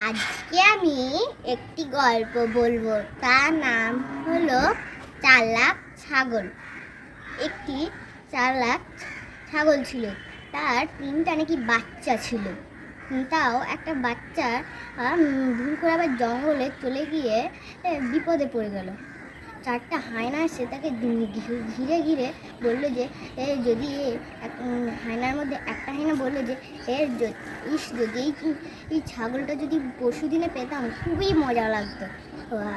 আজকে আমি একটি গল্প বলবো। তার নাম হলো চালাক ছাগল। একটি চালাক ছাগল ছিল, তার 3টা নাকি বাচ্চা ছিল। তাও একটা বাচ্চা ভুল করে আবার জঙ্গলে চলে গিয়ে বিপদে পড়ে গেল। 4টা হায়না এসে তাকে ঘিরে ঘিরে বললো যে যদি হায়নার মধ্যে একটা হায়না বললো যে যদি এই ছাগলটা যদি পরশু দিনে পেতাম খুবই মজা লাগতো।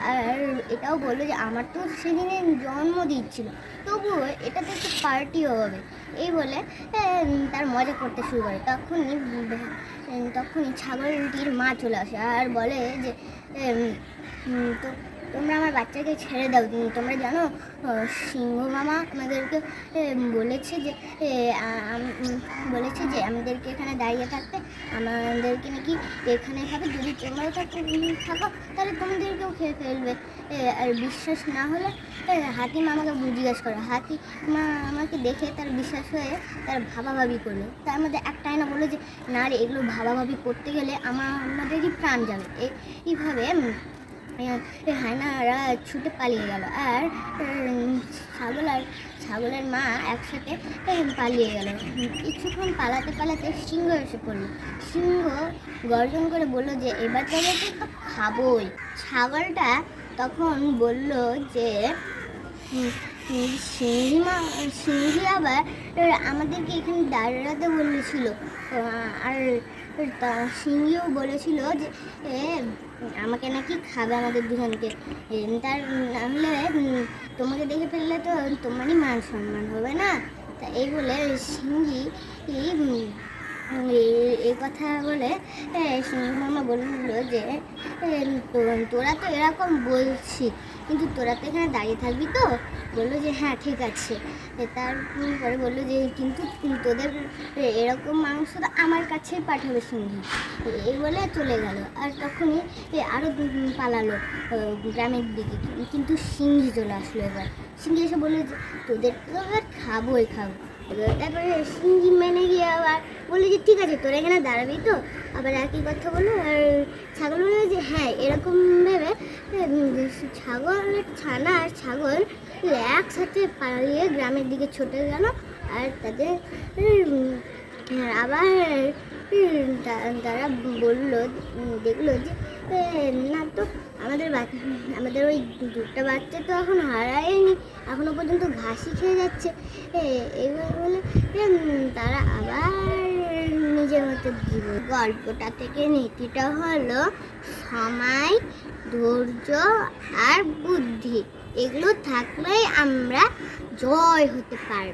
আর এটাও বললো যে আমার তো সেদিনে জন্মদিন ছিল, তবুও এটাতে একটু পার্টিও হবে। এই বলে তার মজা করতে শুরু করে। তখনই ছাগলটির মা চলে আসে আর বলে যে তো তোমরা আমার বাচ্চাকে ছেড়ে দাও। তোমরা জানো সিংহ মামা আমাদেরকে বলেছে যে আমাদেরকে এখানে দাঁড়িয়ে থাকতে, আমাদেরকে নাকি এখানে খাবে। যদি তোমরা থাকো তাহলে তোমাদেরকেও খেয়ে ফেলবে। আর বিশ্বাস না হলে হাতিমা আমাকে জিজ্ঞেস করে। হাতিমা আমাকে দেখে তার বিশ্বাস হয়ে তার ভাবাভাবি করলো। তার মধ্যে একটাই না বললো যে না রে, এগুলো ভাবাভাবি করতে গেলে আমাদেরই প্রাণ যাবে। এইভাবে হায়নারা ছুটে পালিয়ে গেল আর ছাগলের মা একসাথে পালিয়ে গেল। কিছুক্ষণ পালাতে পালাতে সিংহ এসে পড়লো। সিংহ গর্জন করে বললো যে এবার তাদেরকে তো খাবোই। ছাগলটা তখন বলল যে সিংহী আবার আমাদেরকে এখানে দাঁড়াতে বলেছিল। আর সিংহীও বলেছিল যে আমাকে নাকি খাবে আমাদের দুজনকে। তার নাহলে তোমাকে দেখে ফেললে তো তোমারই মান সম্মান হবে না। তা এই বলে সিংহী এই কথা বলে সিংহ মামা বললো যে তোরা তো এরকম বলছি, কিন্তু তোরা তো এখানে দাঁড়িয়ে থাকবি তো? বললো যে হ্যাঁ ঠিক আছে। তারপরে বললো যে কিন্তু তোদের এরকম মাংস তো আমার কাছেই পাঠাবে সিংহী। এই বলে চলে গেল। আর তখনই আরও পালালো গ্রামের দিকে, কিন্তু সিংহী চলে আসলো। এবার সিংহী এসে বললো যে তোদের তো এবার খাবোই খাবো। তারপরে সিংহী মেনে গিয়ে আবার বললো যে ঠিক আছে তোরা এখানে দাঁড়াবি তো? আবার একই কথা বললো। আর ছাগল বললো যে হ্যাঁ। এরকম ভেবে ছাগলের ছানা আর ছাগল একসাথে পালিয়ে গ্রামের দিকে ছুটে গেল। আর তাদের আবার তারা দেখলো যে না তো আমাদের ওই 2টা বাচ্চা তো এখন হারায়নি, এখনো পর্যন্ত ঘাসই খেয়ে যাচ্ছে। এইবার বলে তারা আবার নিজের মতো জীব। গল্পটা থেকে নীতিটা হলো সময়, ধৈর্য আর বুদ্ধি, এগুলো থাকলেই আমরা জয় হতে পারব।